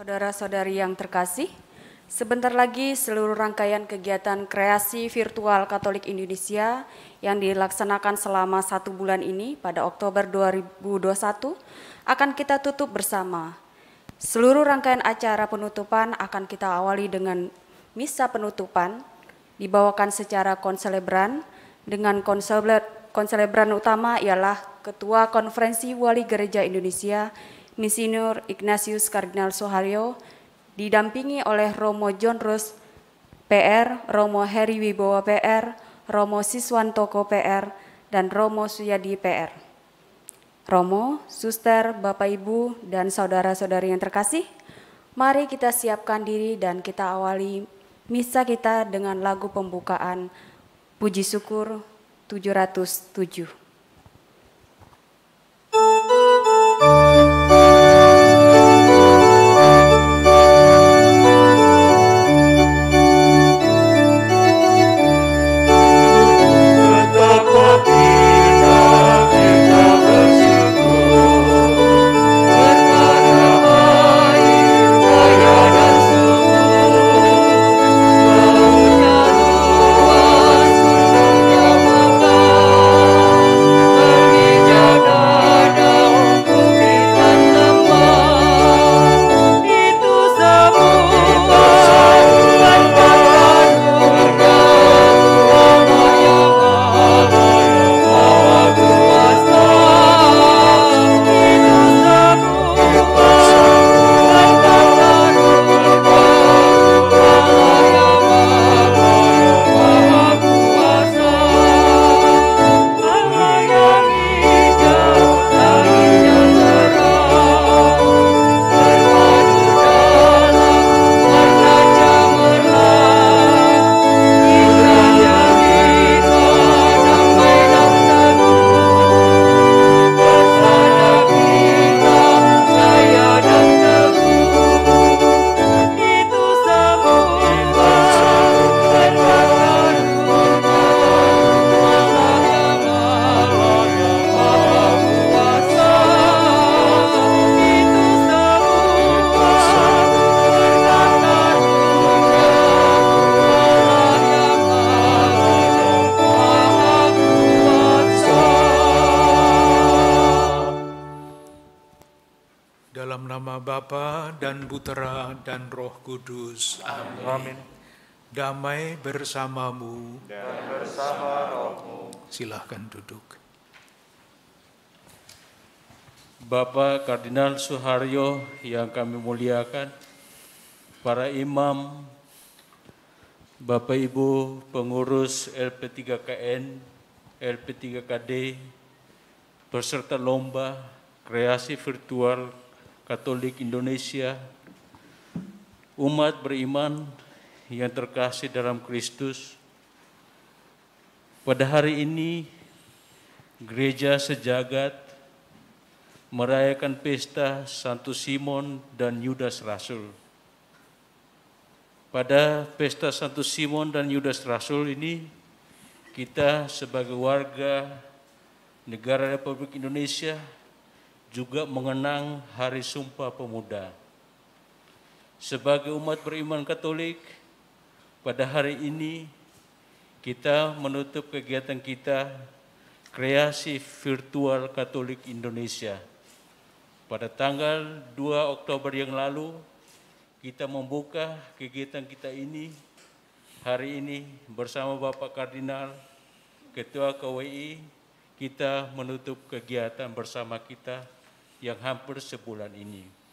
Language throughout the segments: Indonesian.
Saudara-saudari yang terkasih, sebentar lagi seluruh rangkaian kegiatan kreasi virtual Katolik Indonesia yang dilaksanakan selama 1 bulan ini pada Oktober 2021 akan kita tutup bersama. Seluruh rangkaian acara penutupan akan kita awali dengan misa penutupan, dibawakan secara konselebran dengan konselebran utama ialah Ketua Konferensi Wali Gereja Indonesia, Monsinyur Ignatius Kardinal Suharyo, didampingi oleh Romo John Rus PR, Romo Heri Wibowo PR, Romo Siswantoko PR, dan Romo Suyadi PR. Romo, Suster, Bapak Ibu, dan saudara-saudari yang terkasih, mari kita siapkan diri dan kita awali misa kita dengan lagu pembukaan Puji Syukur 707. Dan Roh Kudus. Amin. Damai bersamamu dan bersama rohmu. Silahkan duduk. Bapak Kardinal Suharyo yang kami muliakan, para imam, Bapak Ibu pengurus LP3KN, LP3KD, peserta lomba kreasi virtual Katolik Indonesia, umat beriman yang terkasih dalam Kristus, pada hari ini gereja sejagat merayakan pesta Santo Simon dan Yudas Rasul. Pada pesta Santo Simon dan Yudas Rasul ini, kita sebagai warga negara Republik Indonesia juga mengenang Hari Sumpah Pemuda. Sebagai umat beriman Katolik, pada hari ini kita menutup kegiatan kita kreasi virtual Katolik Indonesia. Pada tanggal 2 Oktober yang lalu, kita membuka kegiatan kita ini hari ini bersama Bapak Kardinal, Ketua KWI, kita menutup kegiatan bersama kita yang hampir sebulan ini.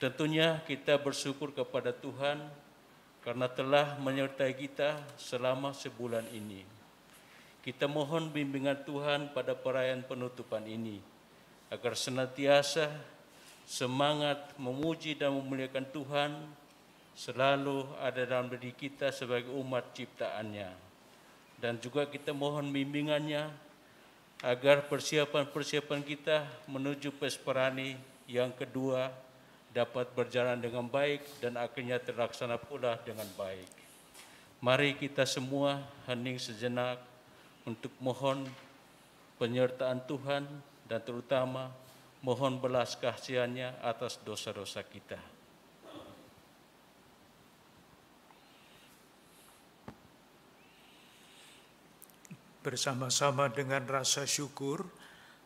Tentunya kita bersyukur kepada Tuhan karena telah menyertai kita selama sebulan ini. Kita mohon bimbingan Tuhan pada perayaan penutupan ini, agar senantiasa semangat memuji dan memuliakan Tuhan selalu ada dalam diri kita sebagai umat ciptaannya. Dan juga kita mohon bimbingannya agar persiapan-persiapan kita menuju Pesperani yang kedua dapat berjalan dengan baik dan akhirnya terlaksana pula dengan baik. Mari kita semua hening sejenak untuk mohon penyertaan Tuhan dan terutama mohon belas kasihannya atas dosa-dosa kita. bersama-sama dengan rasa syukur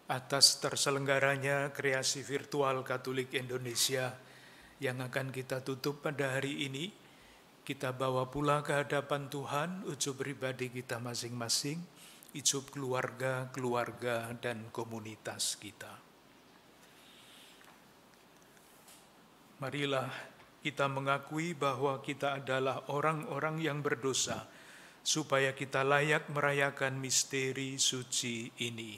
atas terselenggaranya kreasi virtual Katolik Indonesia yang akan kita tutup pada hari ini, kita bawa pula ke hadapan Tuhan ujub pribadi kita masing-masing, ujub keluarga, dan komunitas kita. Marilah kita mengakui bahwa kita adalah orang-orang yang berdosa, supaya kita layak merayakan misteri suci ini.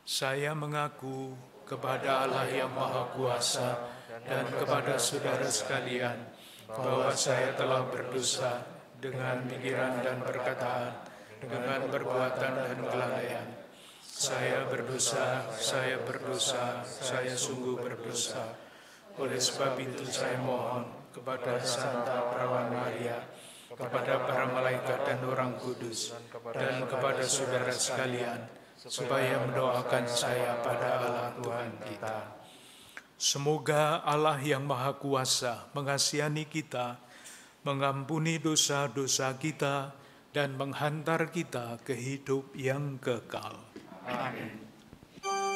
Saya mengaku kepada Allah yang Maha Kuasa dan kepada saudara sekalian bahwa saya telah berdosa dengan pikiran dan perkataan, dengan perbuatan dan kelalaian. Saya berdosa, saya sungguh berdosa. Oleh sebab itu saya mohon kepada Santa Perawan Maria, kepada para malaikat dan orang kudus, dan kepada saudara sekalian, supaya mendoakan saya pada Allah Tuhan kita. Semoga Allah yang Maha Kuasa mengasihani kita, mengampuni dosa-dosa kita, dan menghantar kita ke hidup yang kekal. Amin. Oh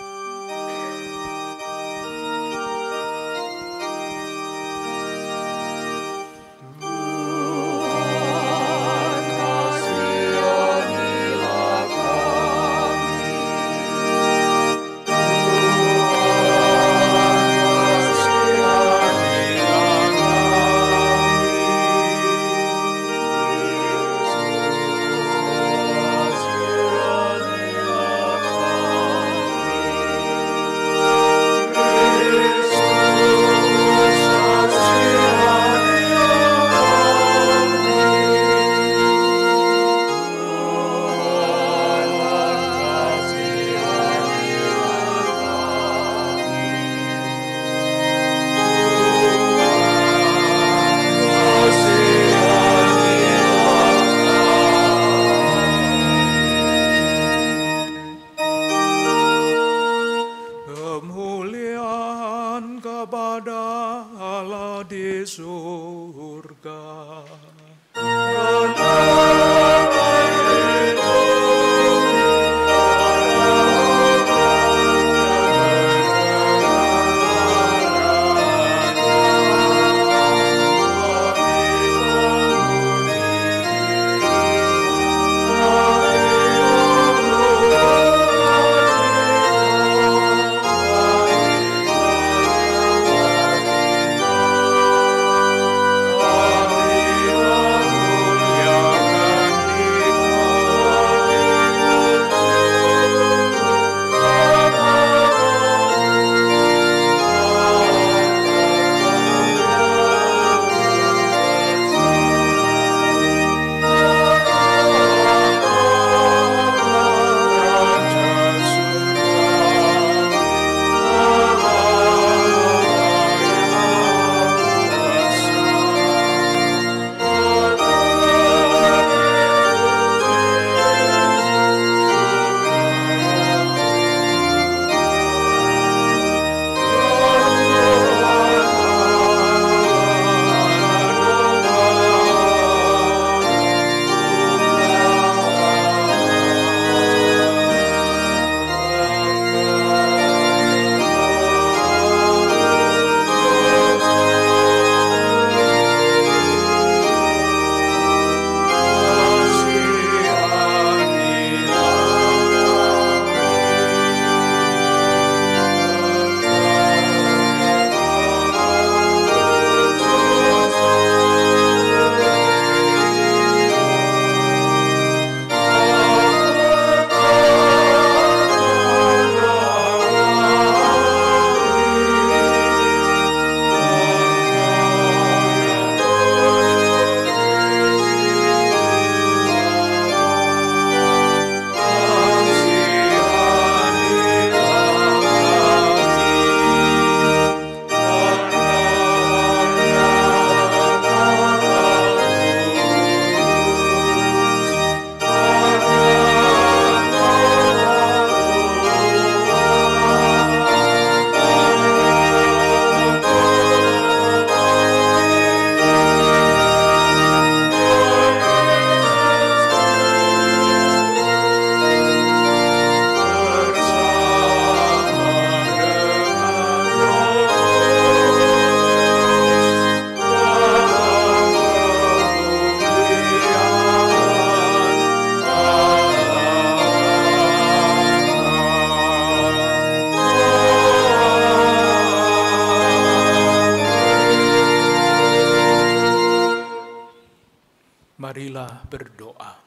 Marilah berdoa.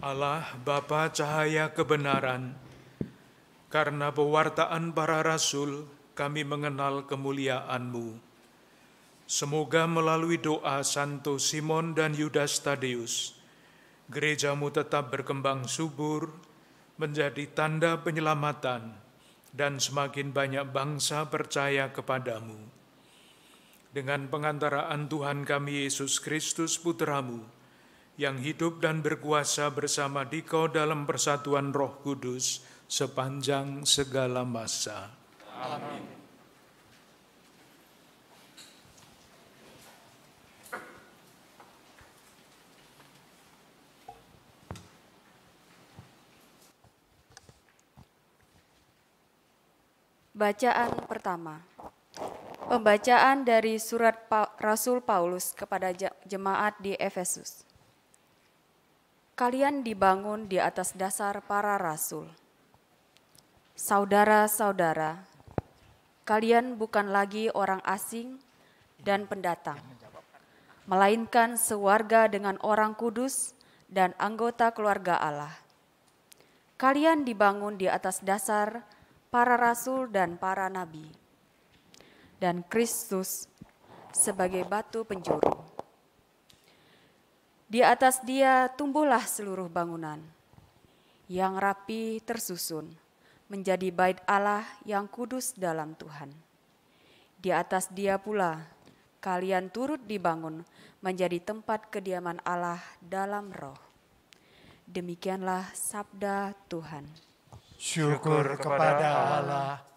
Allah Bapa cahaya kebenaran, karena pewartaan para rasul kami mengenal kemuliaan-Mu. Semoga melalui doa Santo Simon dan Yudas Tadeus, gereja-Mu tetap berkembang subur, menjadi tanda penyelamatan, dan semakin banyak bangsa percaya kepadamu. Dengan pengantaraan Tuhan kami Yesus Kristus Putra-Mu, yang hidup dan berkuasa bersama Dikau dalam persatuan Roh Kudus sepanjang segala masa. Amin. Bacaan pertama. Pembacaan dari surat Rasul Paulus kepada jemaat di Efesus. Kalian dibangun di atas dasar para rasul. Saudara-saudara, kalian bukan lagi orang asing dan pendatang, melainkan sewarga dengan orang kudus dan anggota keluarga Allah. Kalian dibangun di atas dasar para rasul dan para nabi, dan Kristus sebagai batu penjuru. Di atas Dia tumbuhlah seluruh bangunan yang rapi tersusun menjadi bait Allah yang kudus dalam Tuhan. Di atas Dia pula kalian turut dibangun menjadi tempat kediaman Allah dalam Roh. Demikianlah sabda Tuhan. Syukur kepada Allah.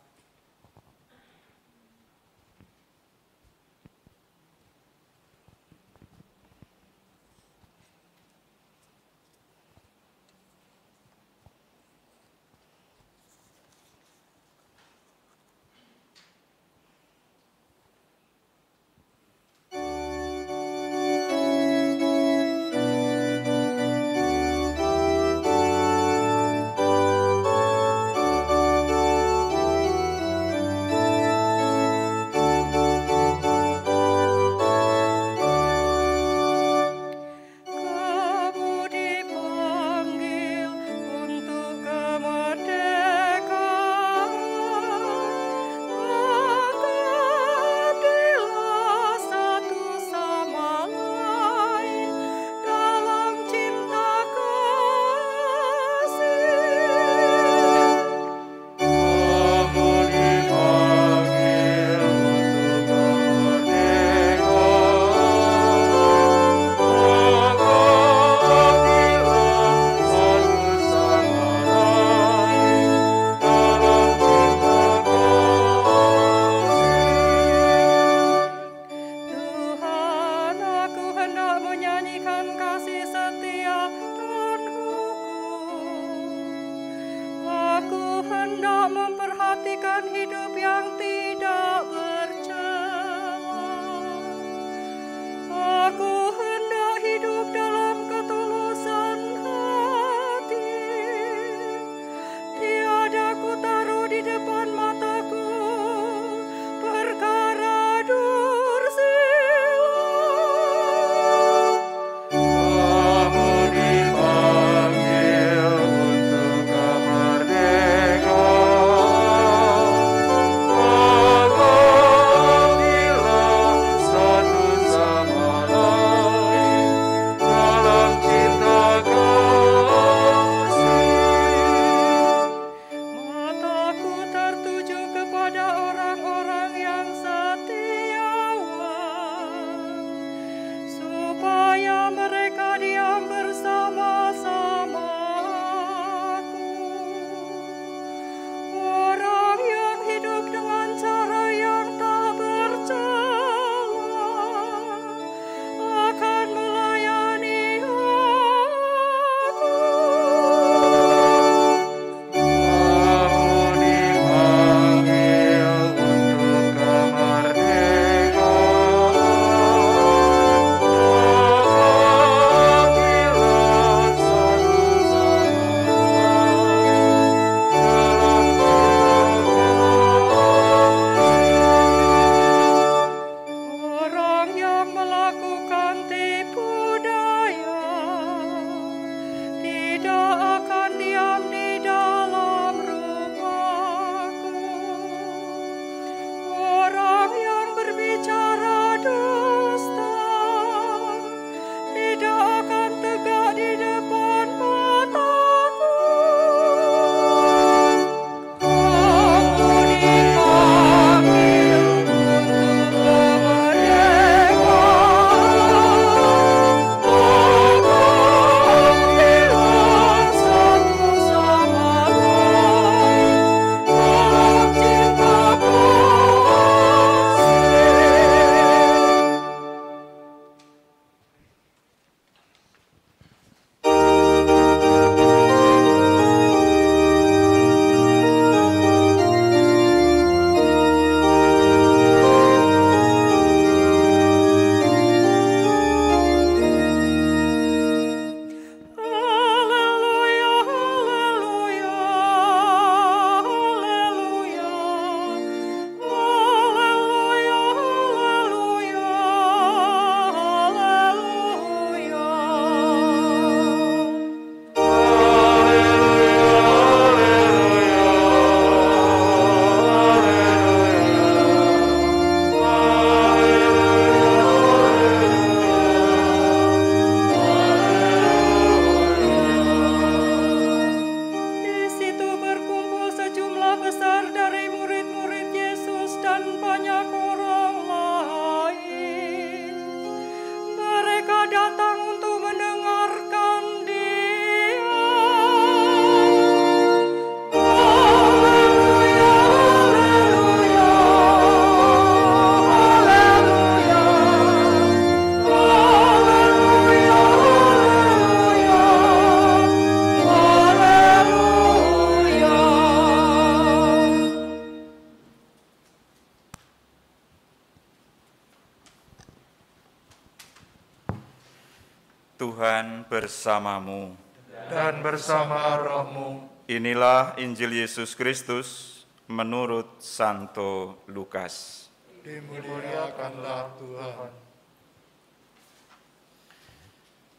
Tuhan bersamamu. Dan bersama rohmu. Inilah Injil Yesus Kristus menurut Santo Lukas. Dimuliakanlah Tuhan.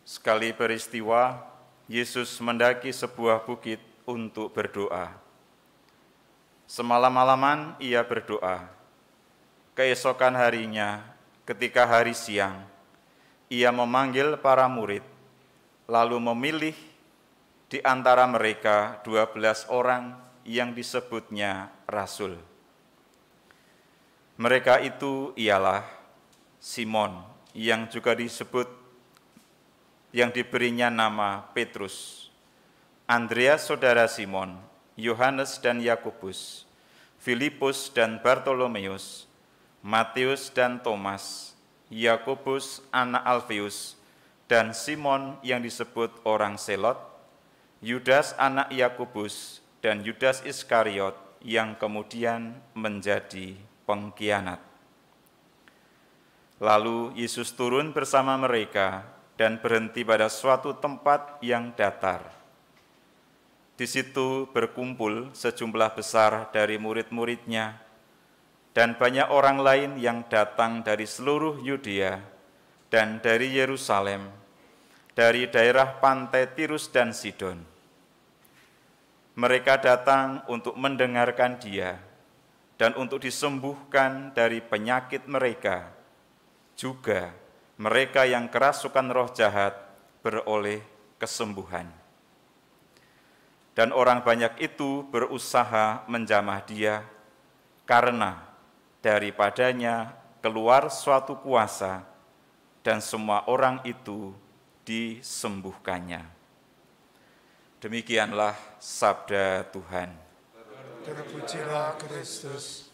Sekali peristiwa, Yesus mendaki sebuah bukit untuk berdoa. Semalam-malaman ia berdoa. Keesokan harinya, ketika hari siang, ia memanggil para murid, lalu memilih di antara mereka 12 orang yang disebutnya rasul. Mereka itu ialah Simon, yang juga yang diberinya nama Petrus, Andreas saudara Simon, Yohanes dan Yakobus, Filipus dan Bartolomeus, Matius dan Thomas, Yakobus anak Alfeus, dan Simon yang disebut orang Selot, Yudas anak Yakobus, dan Yudas Iskariot yang kemudian menjadi pengkhianat. Lalu Yesus turun bersama mereka dan berhenti pada suatu tempat yang datar. Di situ berkumpul sejumlah besar dari murid-muridnya dan banyak orang lain yang datang dari seluruh Yudea dan dari Yerusalem, dari daerah pantai Tirus dan Sidon. Mereka datang untuk mendengarkan Dia dan untuk disembuhkan dari penyakit mereka. Juga mereka yang kerasukan roh jahat beroleh kesembuhan. Dan orang banyak itu berusaha menjamah Dia, karena daripadanya keluar suatu kuasa, dan semua orang itu disembuhkannya. Demikianlah sabda Tuhan. Terpujilah Kristus.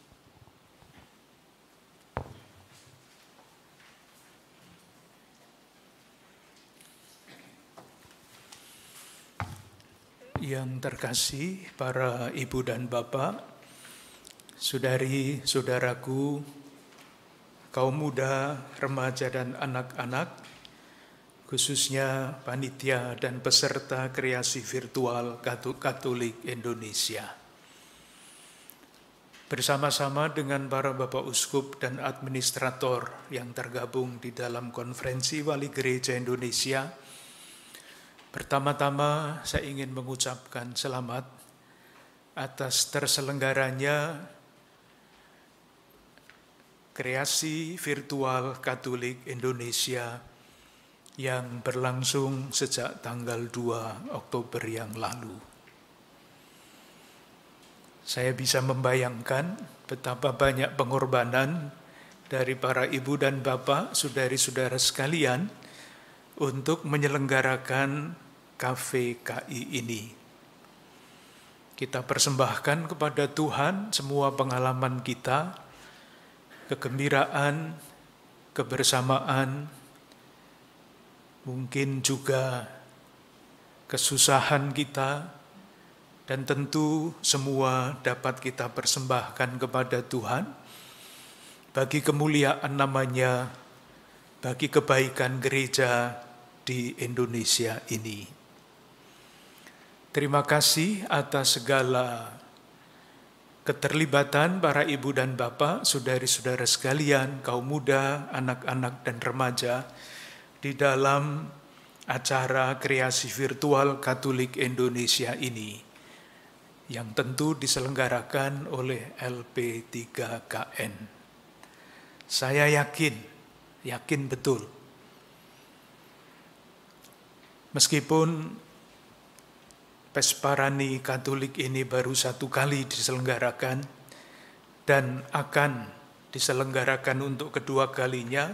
Yang terkasih para ibu dan bapak, saudari-saudaraku, kaum muda, remaja dan anak-anak, khususnya panitia dan peserta kreasi virtual Katolik Indonesia. Bersama-sama dengan para Bapak Uskup dan Administrator yang tergabung di dalam Konferensi Wali Gereja Indonesia, pertama-tama saya ingin mengucapkan selamat atas terselenggaranya kreasi virtual Katolik Indonesia yang berlangsung sejak tanggal 2 Oktober yang lalu. Saya bisa membayangkan betapa banyak pengorbanan dari para ibu dan bapak, saudari-saudara sekalian, untuk menyelenggarakan KVKI ini. Kita persembahkan kepada Tuhan semua pengalaman kita, kegembiraan, kebersamaan, mungkin juga kesusahan kita, dan tentu semua dapat kita persembahkan kepada Tuhan bagi kemuliaan namanya, bagi kebaikan gereja di Indonesia ini. Terima kasih atas segala keterlibatan para ibu dan bapak, saudari-saudara sekalian, kaum muda, anak-anak dan remaja di dalam acara kreasi virtual Katolik Indonesia ini, yang tentu diselenggarakan oleh LP3KN. Saya yakin betul, meskipun Pesparani Katolik ini baru satu kali diselenggarakan dan akan diselenggarakan untuk kedua kalinya,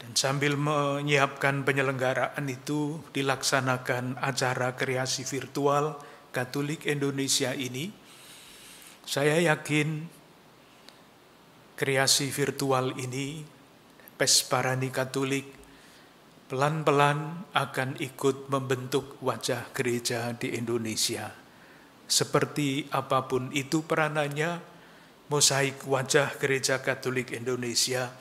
dan sambil menyiapkan penyelenggaraan itu dilaksanakan acara kreasi virtual Katolik Indonesia ini, saya yakin kreasi virtual ini, Pesparani Katolik, pelan-pelan akan ikut membentuk wajah gereja di Indonesia. Seperti apapun itu peranannya, mosaik wajah gereja Katolik Indonesia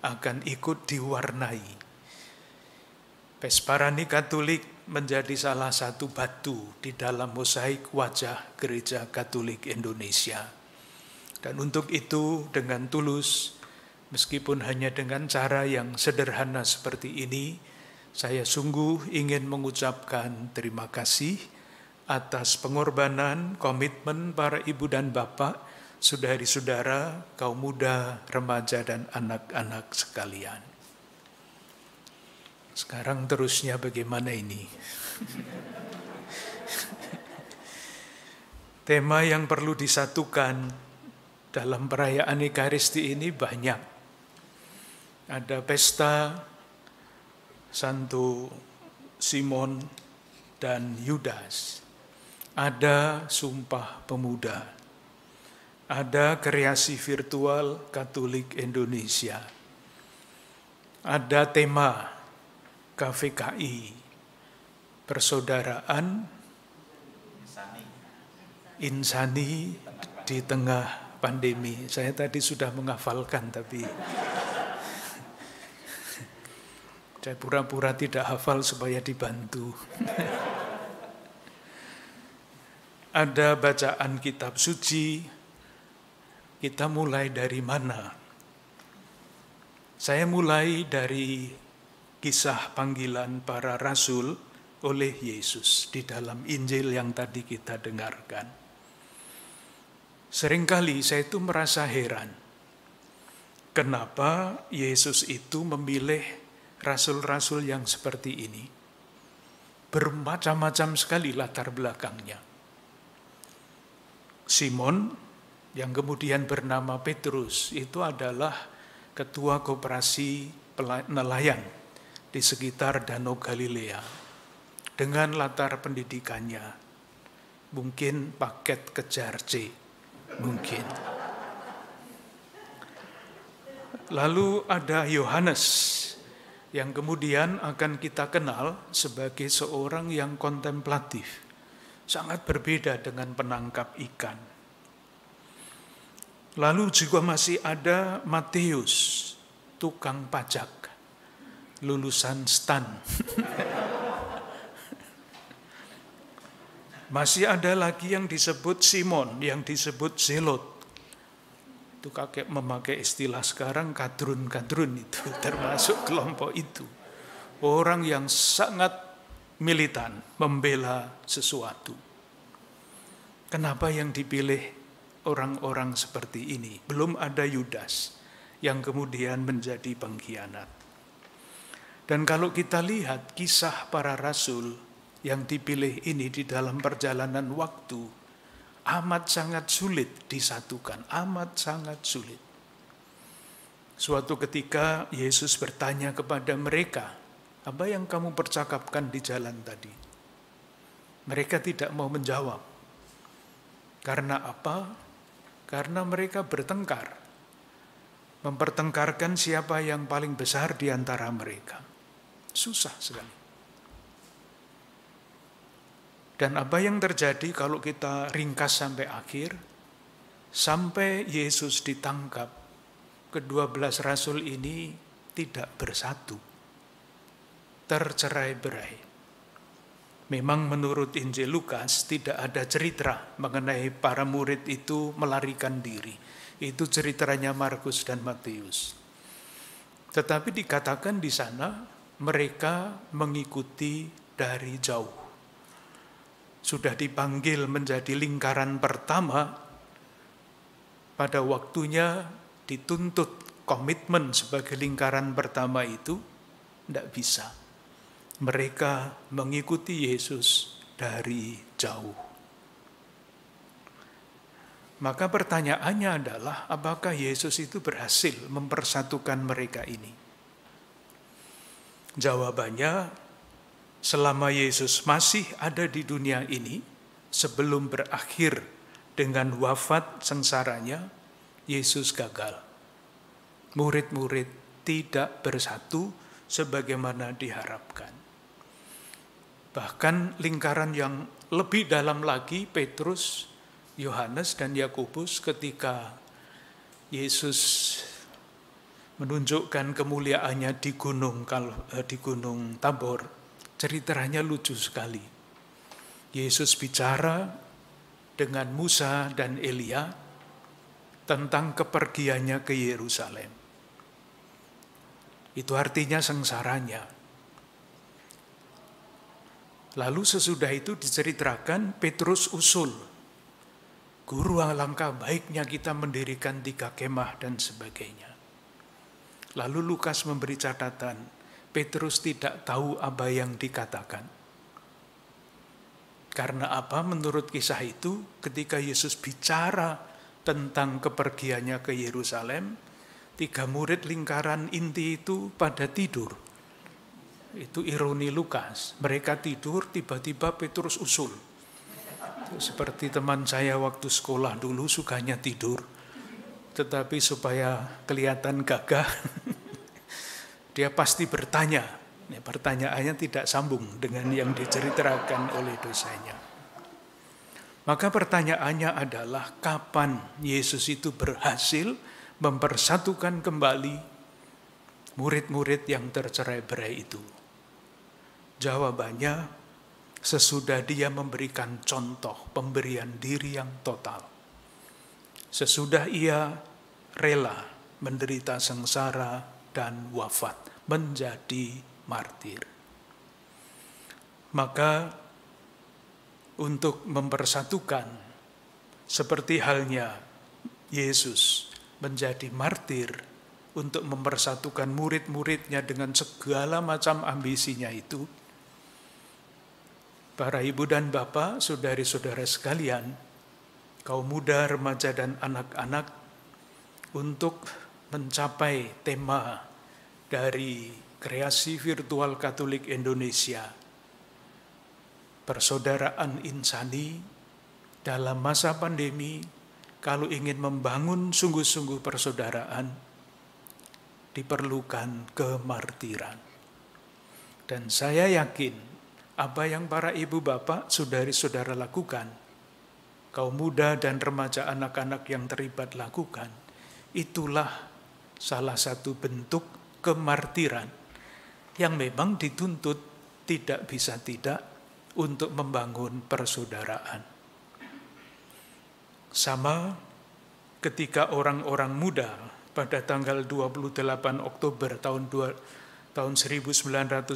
akan ikut diwarnai Pesparani Katolik menjadi salah satu batu di dalam mosaik wajah Gereja Katolik Indonesia. Dan untuk itu dengan tulus, meskipun hanya dengan cara yang sederhana seperti ini, saya sungguh ingin mengucapkan terima kasih atas pengorbanan, komitmen para ibu dan bapak, saudari-saudara, kaum muda, remaja, dan anak-anak sekalian. Sekarang terusnya bagaimana ini? Tema yang perlu disatukan dalam perayaan Ekaristi ini banyak. Ada pesta Santo Simon dan Yudas. Ada Sumpah Pemuda. Ada kreasi virtual Katolik Indonesia. Ada tema KVKI, persaudaraan insani di tengah pandemi. Saya tadi sudah menghafalkan, tapi saya pura-pura tidak hafal supaya dibantu. Ada bacaan kitab suci. Kita mulai dari mana? Saya mulai dari kisah panggilan para rasul oleh Yesus di dalam Injil yang tadi kita dengarkan. Seringkali saya itu merasa heran, kenapa Yesus itu memilih rasul-rasul yang seperti ini. Bermacam-macam sekali latar belakangnya. Simon, yang kemudian bernama Petrus, itu adalah ketua koperasi nelayan di sekitar Danau Galilea, dengan latar pendidikannya, mungkin paket kejar C, mungkin. Lalu ada Yohanes, yang kemudian akan kita kenal sebagai seorang yang kontemplatif, sangat berbeda dengan penangkap ikan. Lalu juga masih ada Matius, tukang pajak, lulusan STAN. Masih ada lagi yang disebut Simon, yang disebut Zelot. Itu kakek memakai istilah sekarang, kadrun-kadrun itu, termasuk kelompok itu. Orang yang sangat militan, membela sesuatu. Kenapa yang dipilih orang-orang seperti ini? Belum ada Yudas, yang kemudian menjadi pengkhianat. Dan kalau kita lihat kisah para rasul yang dipilih ini di dalam perjalanan waktu, amat sangat sulit disatukan, amat sangat sulit. Suatu ketika Yesus bertanya kepada mereka, apa yang kamu percakapkan di jalan tadi? Mereka tidak mau menjawab. Karena apa? Karena mereka bertengkar. Mempertengkarkan siapa yang paling besar di antara mereka. Susah sekali. Dan apa yang terjadi kalau kita ringkas sampai akhir? Sampai Yesus ditangkap, ke-12 rasul ini tidak bersatu. Tercerai-berai. Memang menurut Injil Lukas tidak ada cerita mengenai para murid itu melarikan diri. Itu ceritanya Markus dan Matius. Tetapi dikatakan di sana, mereka mengikuti dari jauh. Sudah dipanggil menjadi lingkaran pertama, pada waktunya dituntut komitmen sebagai lingkaran pertama itu, tidak bisa. Mereka mengikuti Yesus dari jauh. Maka pertanyaannya adalah, apakah Yesus itu berhasil mempersatukan mereka ini? Jawabannya, selama Yesus masih ada di dunia ini, sebelum berakhir dengan wafat sengsaranya, Yesus gagal. Murid-murid tidak bersatu sebagaimana diharapkan. Bahkan lingkaran yang lebih dalam lagi, Petrus, Yohanes, dan Yakobus, ketika Yesus menunjukkan kemuliaannya di Gunung Tabor. Ceritanya lucu sekali. Yesus bicara dengan Musa dan Elia tentang kepergiannya ke Yerusalem. Itu artinya sengsaranya. Lalu sesudah itu diceritakan Petrus usul, "Guru, alangkah baiknya kita mendirikan 3 kemah dan sebagainya." Lalu Lukas memberi catatan, Petrus tidak tahu apa yang dikatakan. Karena apa? Menurut kisah itu, ketika Yesus bicara tentang kepergiannya ke Yerusalem, 3 murid lingkaran inti itu pada tidur. Itu ironi Lukas. Mereka tidur, tiba-tiba Petrus usul. Seperti teman saya waktu sekolah dulu sukanya tidur. Tetapi supaya kelihatan gagah, dia pasti bertanya. Pertanyaannya tidak sambung dengan yang diceritakan oleh dosennya. Maka pertanyaannya adalah, kapan Yesus itu berhasil mempersatukan kembali murid-murid yang tercerai-berai itu? Jawabannya, sesudah dia memberikan contoh pemberian diri yang total. Sesudah ia rela menderita sengsara dan wafat, menjadi martir. Maka untuk mempersatukan, seperti halnya Yesus menjadi martir untuk mempersatukan murid-muridnya dengan segala macam ambisinya itu, para ibu dan bapak, saudari-saudara sekalian, kaum muda, remaja, dan anak-anak, untuk mencapai tema dari kreasi virtual Katolik Indonesia, persaudaraan insani dalam masa pandemi. Kalau ingin membangun sungguh-sungguh persaudaraan, diperlukan kemartiran. Dan saya yakin apa yang para ibu bapak, saudari-saudara lakukan, kaum muda dan remaja, anak-anak yang terlibat lakukan, itulah salah satu bentuk kemartiran yang memang dituntut tidak bisa tidak untuk membangun persaudaraan. Sama ketika orang-orang muda pada tanggal 28 Oktober tahun 1928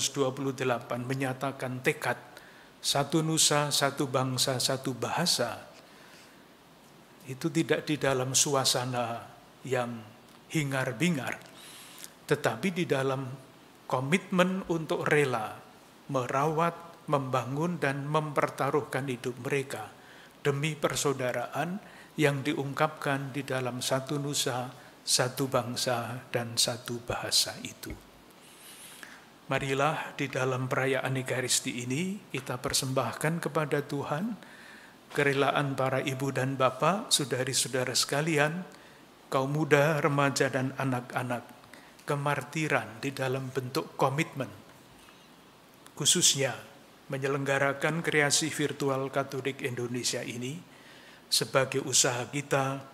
menyatakan tekad satu nusa, satu bangsa, satu bahasa, itu tidak di dalam suasana yang hingar-bingar, tetapi di dalam komitmen untuk rela merawat, membangun, dan mempertaruhkan hidup mereka demi persaudaraan yang diungkapkan di dalam satu nusa, satu bangsa, dan satu bahasa itu. Marilah di dalam perayaan Ekaristi ini kita persembahkan kepada Tuhan kerelaan para ibu dan bapak, saudari-saudara sekalian, kaum muda, remaja, dan anak-anak, kemartiran di dalam bentuk komitmen, khususnya menyelenggarakan kreasi virtual Katolik Indonesia ini sebagai usaha kita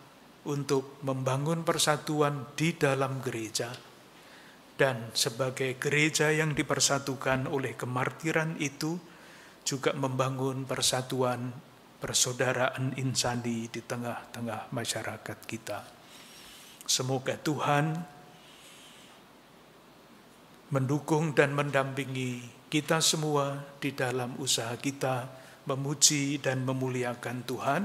untuk membangun persatuan di dalam gereja, dan sebagai gereja yang dipersatukan oleh kemartiran itu juga membangun persatuan persaudaraan insani di tengah-tengah masyarakat kita. Semoga Tuhan mendukung dan mendampingi kita semua di dalam usaha kita memuji dan memuliakan Tuhan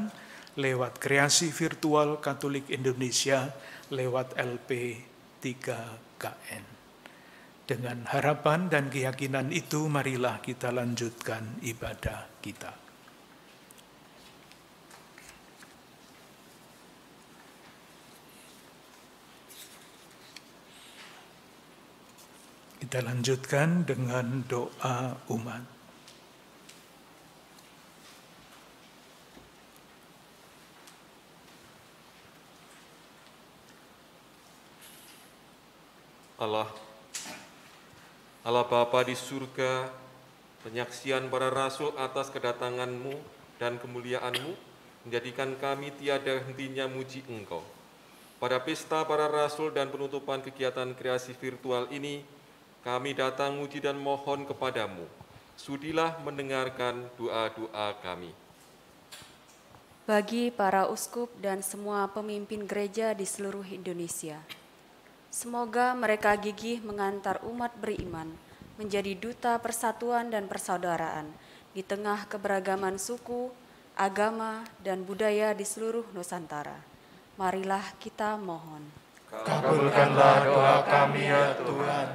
lewat kreasi virtual Katolik Indonesia, lewat LP 3KN. Dengan harapan dan keyakinan itu, marilah kita lanjutkan ibadah kita. Kita lanjutkan dengan doa umat. Allah Bapa di surga, penyaksian para rasul atas kedatangan-Mu dan kemuliaan-Mu menjadikan kami tiada hentinya muji Engkau. pada pesta para rasul dan penutupan kegiatan kreasi virtual ini, kami datang muji dan mohon kepadamu. Sudilah mendengarkan doa-doa kami. Bagi para uskup dan semua pemimpin gereja di seluruh Indonesia, semoga mereka gigih mengantar umat beriman menjadi duta persatuan dan persaudaraan di tengah keberagaman suku, agama, dan budaya di seluruh Nusantara. Marilah kita mohon. Kabulkanlah doa kami ya Tuhan.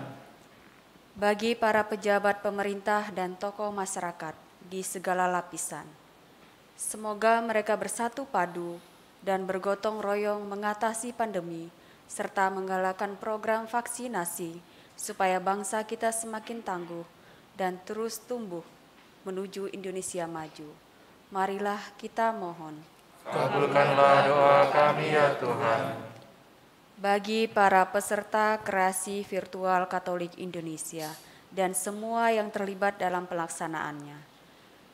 Bagi para pejabat pemerintah dan tokoh masyarakat di segala lapisan, semoga mereka bersatu padu dan bergotong royong mengatasi pandemi serta menggalakkan program vaksinasi supaya bangsa kita semakin tangguh dan terus tumbuh menuju Indonesia maju. Marilah kita mohon. Kabulkanlah doa kami ya Tuhan. Bagi para peserta kreasi virtual Katolik Indonesia dan semua yang terlibat dalam pelaksanaannya,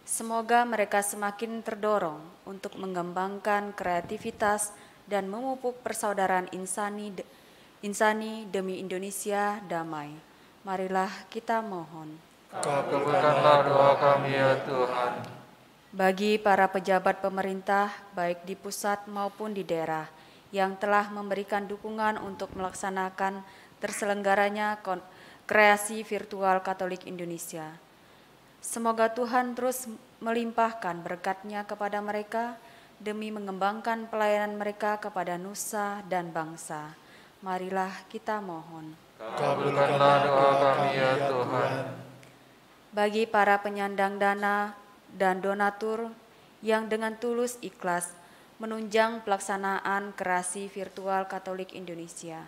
semoga mereka semakin terdorong untuk mengembangkan kreativitas dan memupuk persaudaraan insani demi Indonesia damai. Marilah kita mohon. Kabulkanlah doa kami ya Tuhan. Bagi para pejabat pemerintah, baik di pusat maupun di daerah, yang telah memberikan dukungan untuk melaksanakan terselenggaranya kreasi virtual Katolik Indonesia, semoga Tuhan terus melimpahkan berkat-Nya kepada mereka demi mengembangkan pelayanan mereka kepada nusa dan bangsa. Marilah kita mohon. Kabulkanlah doa kami ya Tuhan. Bagi para penyandang dana dan donatur yang dengan tulus ikhlas menunjang pelaksanaan kreasi virtual Katolik Indonesia,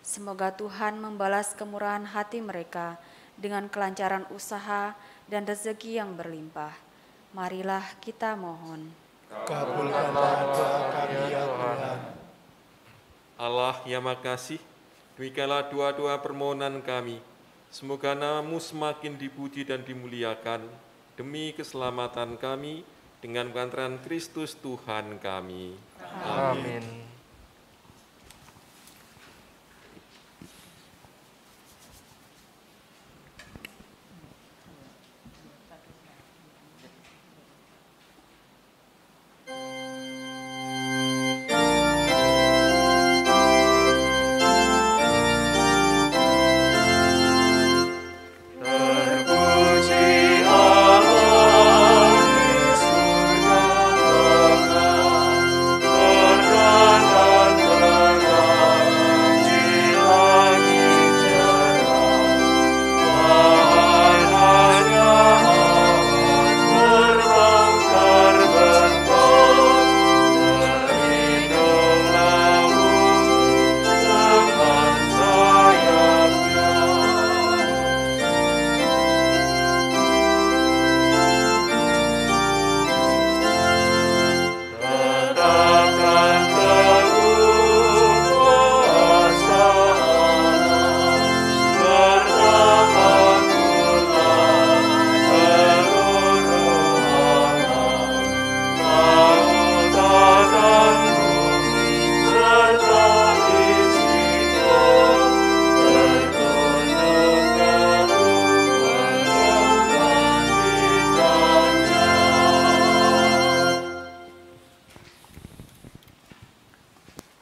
semoga Tuhan membalas kemurahan hati mereka dengan kelancaran usaha dan rezeki yang berlimpah. Marilah kita mohon. Kabulkanlah doa kami ya Tuhan. Allah yang makasih, demikianlah doa-doa permohonan kami. Semoga nama-Mu semakin dipuji dan dimuliakan demi keselamatan kami dengan pengantaran Kristus Tuhan kami. Amin.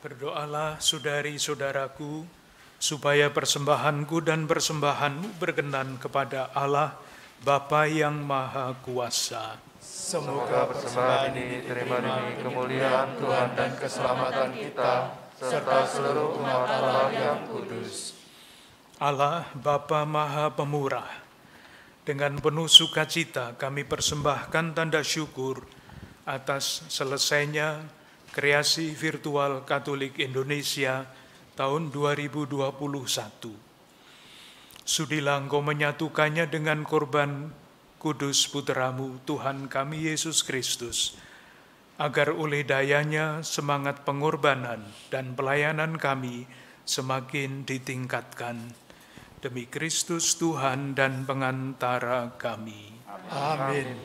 Berdoalah saudari-saudaraku, supaya persembahanku dan persembahanmu berkenan kepada Allah, Bapa yang Maha Kuasa. Semoga persembahan ini diterima demi kemuliaan Tuhan dan keselamatan kita, serta seluruh umat Allah yang kudus. Allah Bapa Maha Pemurah, dengan penuh sukacita kami persembahkan tanda syukur atas selesainya kreasi virtual Katolik Indonesia tahun 2021. Sudilah Engkau menyatukannya dengan korban kudus Putra-Mu, Tuhan kami Yesus Kristus, agar oleh dayanya semangat pengorbanan dan pelayanan kami semakin ditingkatkan. Demi Kristus Tuhan dan pengantara kami. Amin.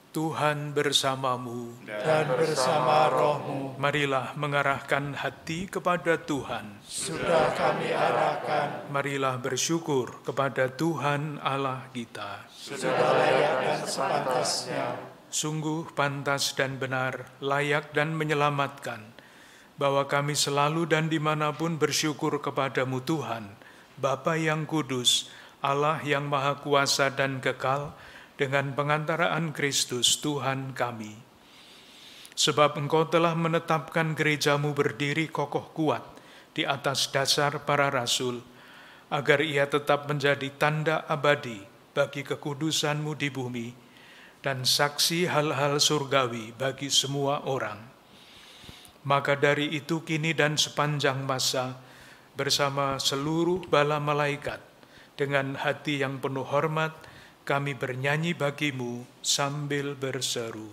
Tuhan bersamamu. dan bersama rohmu. Marilah mengarahkan hati kepada Tuhan. Sudah kami arahkan, Marilah bersyukur kepada Tuhan Allah kita. sudah layak dan sepantasnya. Sungguh pantas dan benar, layak dan menyelamatkan, bahwa kami selalu dan dimanapun bersyukur kepadamu Tuhan, Bapa yang kudus, Allah yang maha kuasa dan kekal, dengan pengantaraan Kristus Tuhan kami. Sebab Engkau telah menetapkan gerejamu berdiri kokoh kuat di atas dasar para rasul, agar ia tetap menjadi tanda abadi bagi kekudusanmu di bumi, dan saksi hal-hal surgawi bagi semua orang. Maka dari itu kini dan sepanjang masa, bersama seluruh bala malaikat, dengan hati yang penuh hormat, kami bernyanyi bagimu sambil berseru.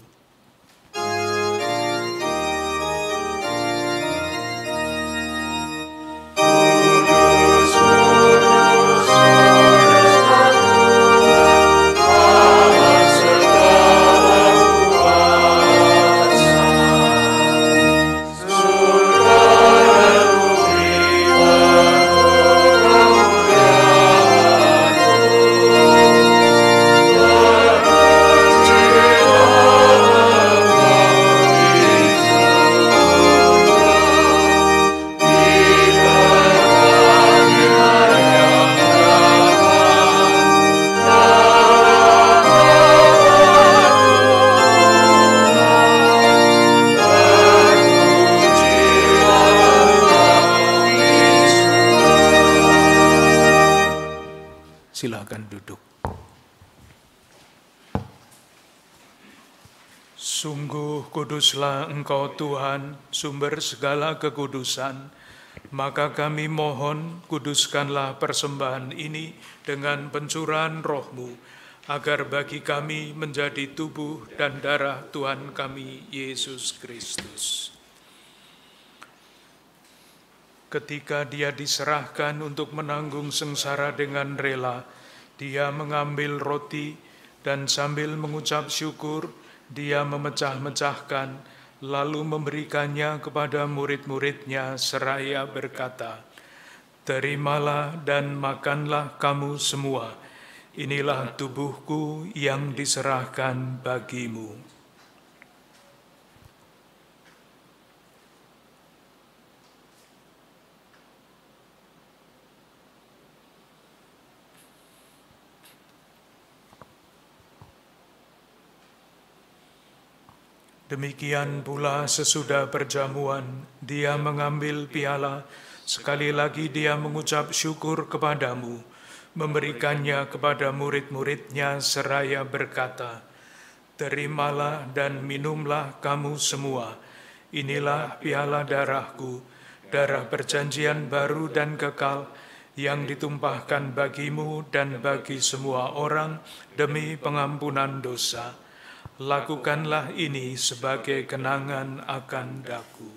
Silakan duduk. Sungguh kuduslah Engkau Tuhan, sumber segala kekudusan. Maka kami mohon, kuduskanlah persembahan ini dengan pencurahan roh-Mu, agar bagi kami menjadi tubuh dan darah Tuhan kami, Yesus Kristus. Ketika dia diserahkan untuk menanggung sengsara dengan rela, dia mengambil roti dan sambil mengucap syukur, dia memecah-mecahkan, lalu memberikannya kepada murid-muridnya seraya berkata, "Terimalah dan makanlah kamu semua, inilah tubuhku yang diserahkan bagimu." Demikian pula sesudah perjamuan, dia mengambil piala, sekali lagi dia mengucap syukur kepadamu, memberikannya kepada murid-muridnya seraya berkata, "Terimalah dan minumlah kamu semua, inilah piala darahku, darah perjanjian baru dan kekal, yang ditumpahkan bagimu dan bagi semua orang demi pengampunan dosa. Lakukanlah ini sebagai kenangan akan daku."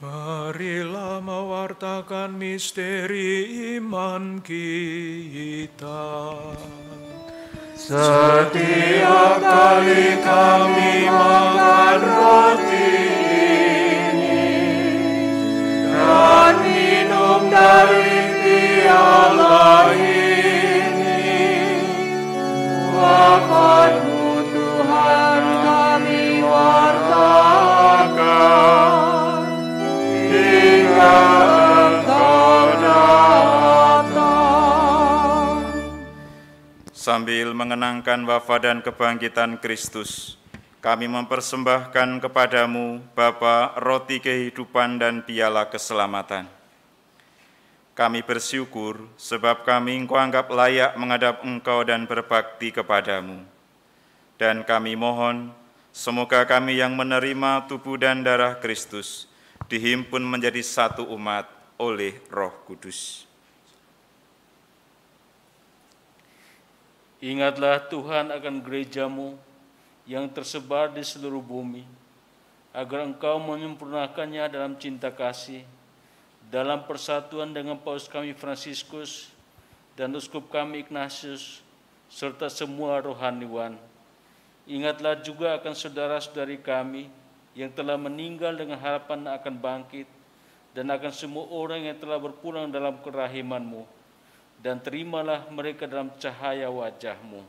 Marilah mewartakan misteri iman kita. Setiap kali kami makan roti ini dan minum dari piala ini, wafat-Mu Tuhan kami wartakan hingga Engkau datang. Sambil mengenangkan wafat dan kebangkitan Kristus, kami mempersembahkan kepadamu, Bapa, roti kehidupan dan piala keselamatan. Kami bersyukur sebab kami Engkau anggap layak menghadap Engkau dan berbakti kepadamu. Dan kami mohon, semoga kami yang menerima tubuh dan darah Kristus dihimpun menjadi satu umat oleh Roh Kudus. Ingatlah Tuhan akan gerejamu yang tersebar di seluruh bumi, agar Engkau menyempurnakannya dalam cinta kasih, dalam persatuan dengan Paus kami Fransiskus dan Uskup kami Ignatius, serta semua rohaniwan. Ingatlah juga akan saudara-saudari kami yang telah meninggal dengan harapan akan bangkit, dan akan semua orang yang telah berpulang dalam kerahiman-Mu, dan terimalah mereka dalam cahaya wajah-Mu.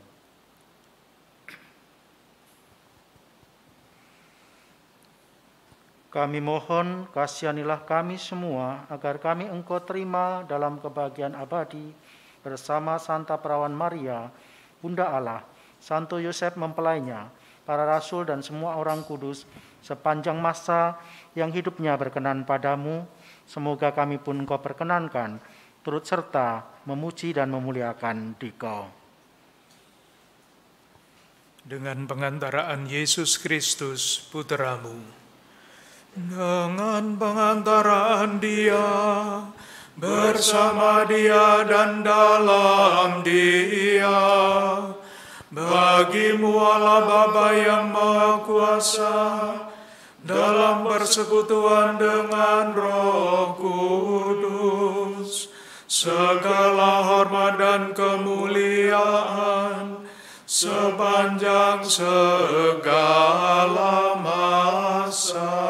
Kami mohon, kasihanilah kami semua, agar kami Engkau terima dalam kebahagiaan abadi bersama Santa Perawan Maria, Bunda Allah, Santo Yosef mempelainya, para rasul dan semua orang kudus, sepanjang masa yang hidupnya berkenan padamu. Semoga kami pun Engkau perkenankan, turut serta memuji dan memuliakan Dikau. Dengan pengantaraan Yesus Kristus, Putra-Mu, dengan pengantaraan Dia, bersama Dia dan dalam Dia, bagi-Mu Allah Bapa yang Maha Kuasa, dalam persekutuan dengan Roh Kudus, segala hormat dan kemuliaan sepanjang segala masa.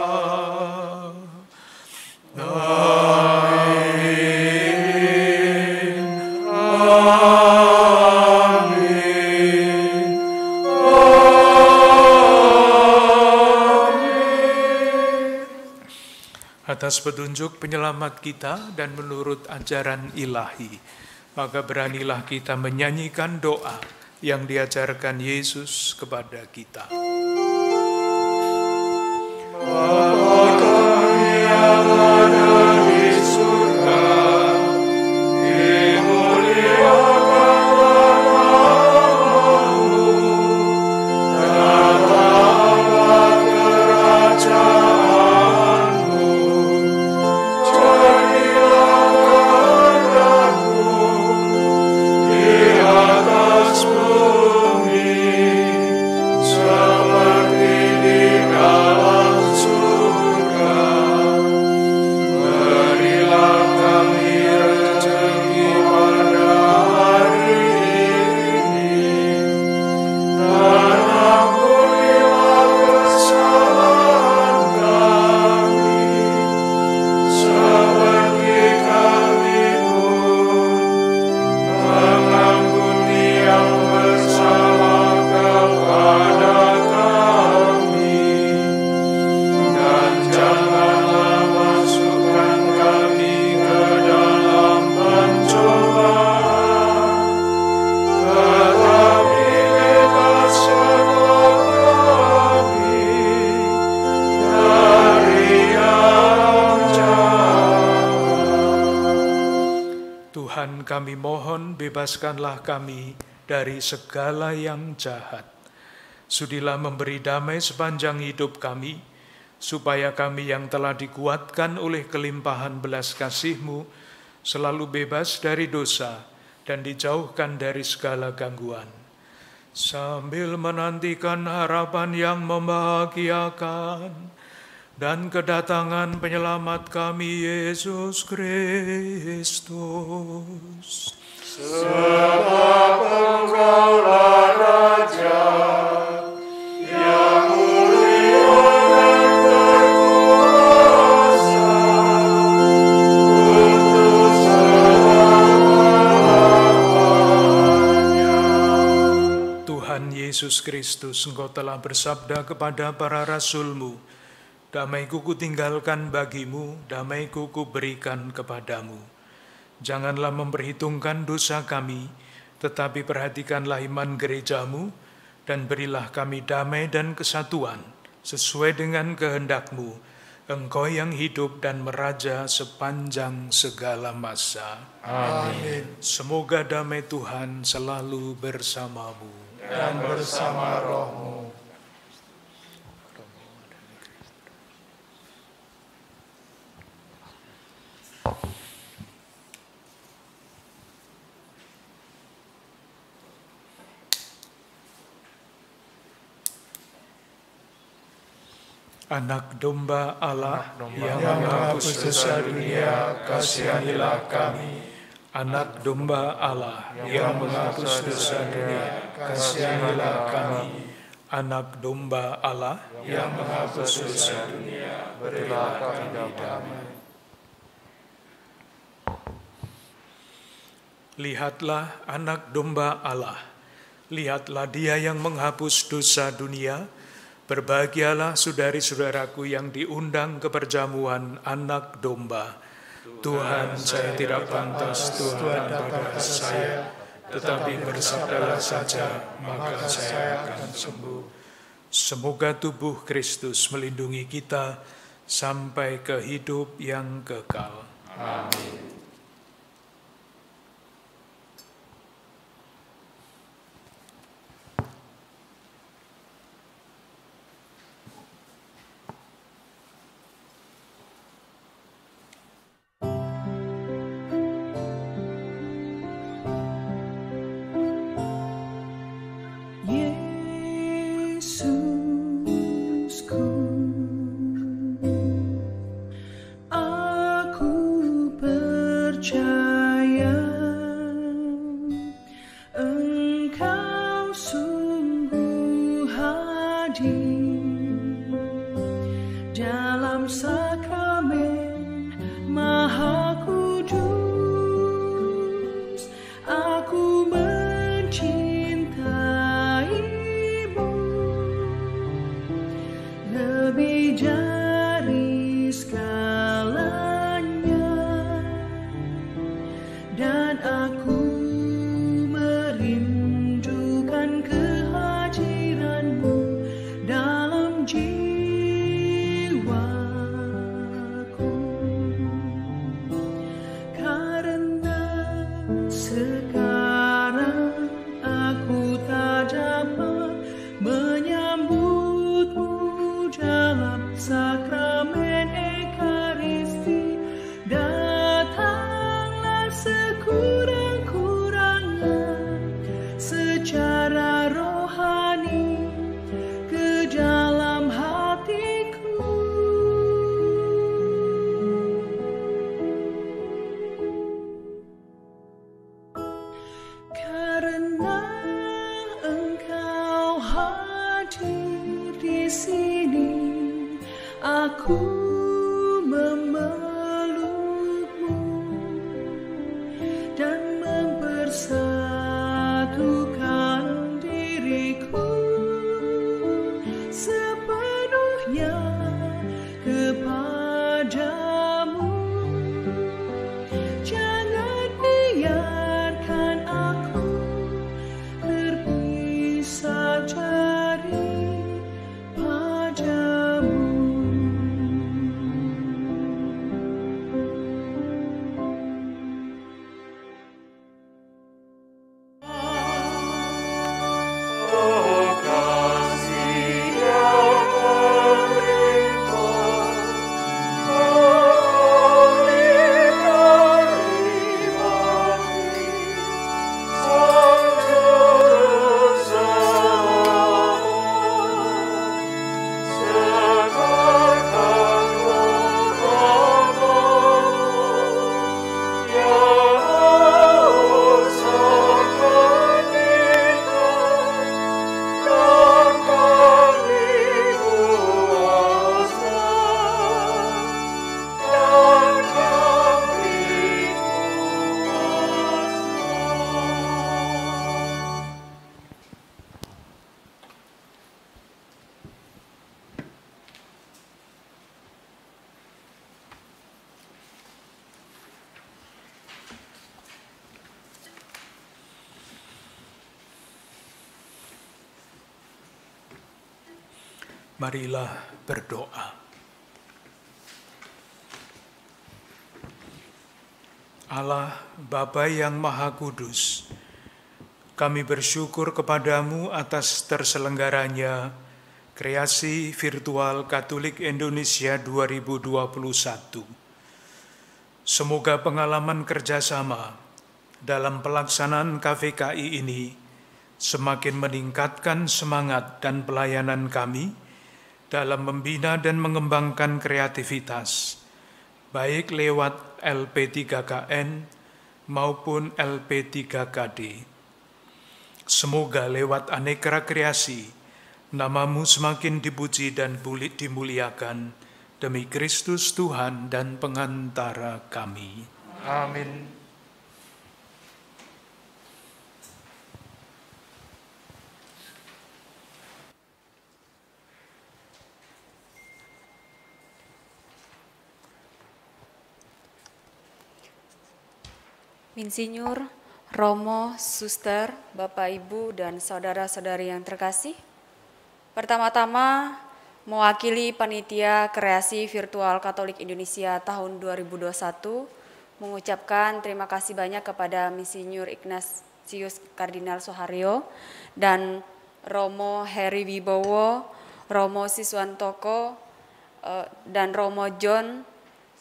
Amin. Amin. Atas petunjuk penyelamat kita dan menurut ajaran ilahi, maka beranilah kita menyanyikan doa yang diajarkan Yesus kepada kita. Bapa kami yang ada di surga, dimuliakanlah namamu, datanglah kerajaanmu, jadilah kehendakmu di atas bumi seperti di dalam surga. Berilah kami rezeki pada hari ini, dan ampunilah kesalahan kami, seperti kami pun mengampuni yang bersalah kepada kami. Dan janganlah masukkan kami ke dalam pencobaan, tetapi bebaskanlah kami dari yang jahat. Tuhan, kami mohon, bebaskanlah kami dari segala yang jahat. Sudilah memberi damai sepanjang hidup kami, supaya kami yang telah dikuatkan oleh kelimpahan belas kasih-Mu selalu bebas dari dosa dan dijauhkan dari segala gangguan, sambil menantikan harapan yang membahagiakan dan kedatangan penyelamat kami, Yesus Kristus. Sebab Engkaulah Raja yang mulia dan berkuasa untuk selama-lamanya. Tuhan Yesus Kristus, Engkau telah bersabda kepada para rasul-Mu, damai-Ku kutinggalkan bagimu, damai-Ku kuberikan kepadamu. Janganlah memperhitungkan dosa kami, tetapi perhatikanlah iman gereja-Mu, dan berilah kami damai dan kesatuan, sesuai dengan kehendak-Mu, Engkau yang hidup dan meraja sepanjang segala masa. Amin. Semoga damai Tuhan selalu bersamamu. Dan bersama rohmu. Anak domba Allah yang menghapus dosa dunia, kasihanilah kami. Anak domba Allah yang menghapus dosa dunia, kasihanilah kami. Anak domba Allah yang menghapus dosa dunia, berilah kami damai. Lihatlah anak domba Allah, lihatlah dia yang menghapus dosa dunia. Berbahagialah saudari-saudaraku yang diundang ke perjamuan anak domba. Tuhan, saya tidak pantas Tuhan pada saya, tetapi bersabdalah saja, maka saya akan sembuh. Semoga tubuh Kristus melindungi kita sampai ke hidup yang kekal. Amin. Marilah berdoa. Allah, Bapa yang Maha Kudus, kami bersyukur kepadamu atas terselenggaranya Kreasi Virtual Katolik Indonesia 2021. Semoga pengalaman kerjasama dalam pelaksanaan KVKI ini semakin meningkatkan semangat dan pelayanan kami dalam membina dan mengembangkan kreativitas, baik lewat LP3KN maupun LP3KD. Semoga lewat aneka kreasi, nama-Mu semakin dipuji dan dimuliakan demi Kristus Tuhan dan pengantara kami. Amin. Insinyur, Romo, Suster, Bapak, Ibu, dan saudara-saudari yang terkasih, pertama-tama mewakili Panitia Kreasi Virtual Katolik Indonesia tahun 2021 mengucapkan terima kasih banyak kepada Insinyur Ignatius Kardinal Soeharyo dan Romo Heri Wibowo, Romo Siswantoko, dan Romo John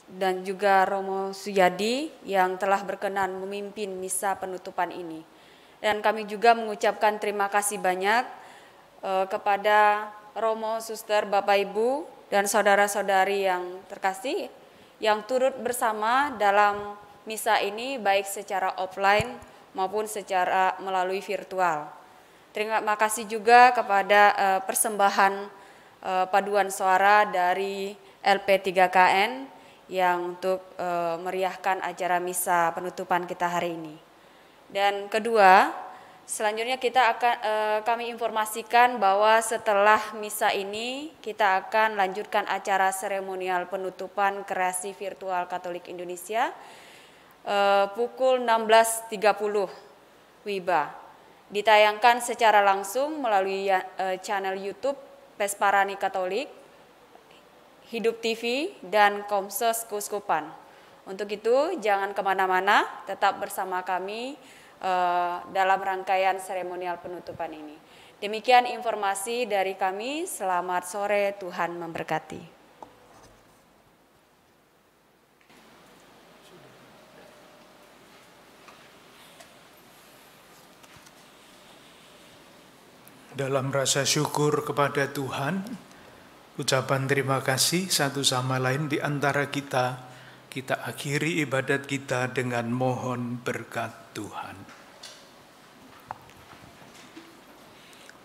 dan juga Romo Suyadi yang telah berkenan memimpin misa penutupan ini. Dan kami juga mengucapkan terima kasih banyak kepada Romo, Suster, Bapak, Ibu, dan saudara-saudari yang terkasih yang turut bersama dalam misa ini baik secara offline maupun secara melalui virtual. Terima kasih juga kepada persembahan paduan suara dari LP3KN yang untuk meriahkan acara misa penutupan kita hari ini. Dan kedua, selanjutnya kami informasikan bahwa setelah misa ini kita akan lanjutkan acara seremonial penutupan Kreasi Virtual Katolik Indonesia pukul 16.30 WIBA. Ditayangkan secara langsung melalui channel YouTube Pesparani Katolik, Hidup TV, dan Komsos Keuskupan. Untuk itu, jangan kemana-mana, tetap bersama kami dalam rangkaian seremonial penutupan ini. Demikian informasi dari kami, selamat sore, Tuhan memberkati. Dalam rasa syukur kepada Tuhan, ucapan terima kasih satu sama lain di antara kita akhiri ibadat kita dengan mohon berkat Tuhan.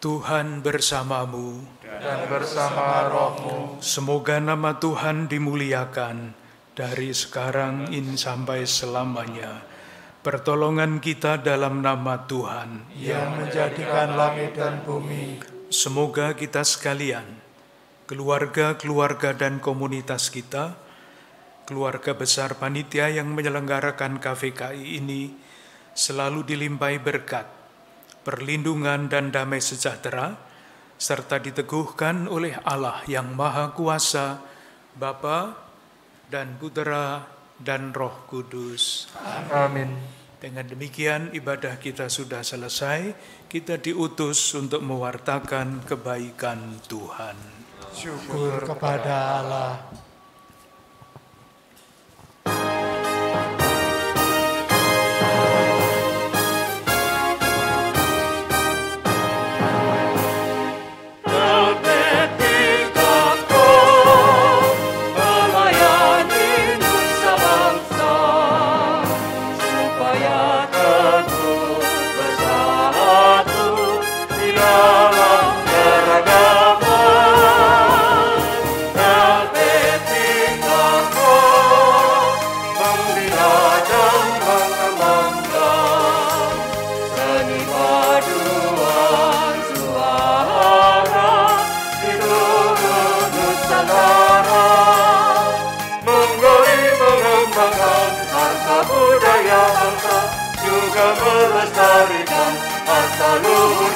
Tuhan bersamamu Dan bersama rohmu, semoga nama Tuhan dimuliakan dari sekarang ini sampai selamanya. Pertolongan kita dalam nama Tuhan yang menjadikan langit dan bumi. Semoga kita sekalian, keluarga-keluarga dan komunitas kita, keluarga besar panitia yang menyelenggarakan KVKI ini selalu dilimpahi berkat, perlindungan dan damai sejahtera, serta diteguhkan oleh Allah yang Maha Kuasa, Bapa dan Putera dan Roh Kudus. Amin. Dengan demikian ibadah kita sudah selesai, kita diutus untuk mewartakan kebaikan Tuhan. Syukur kepada Allah. Melestarikan harta luhur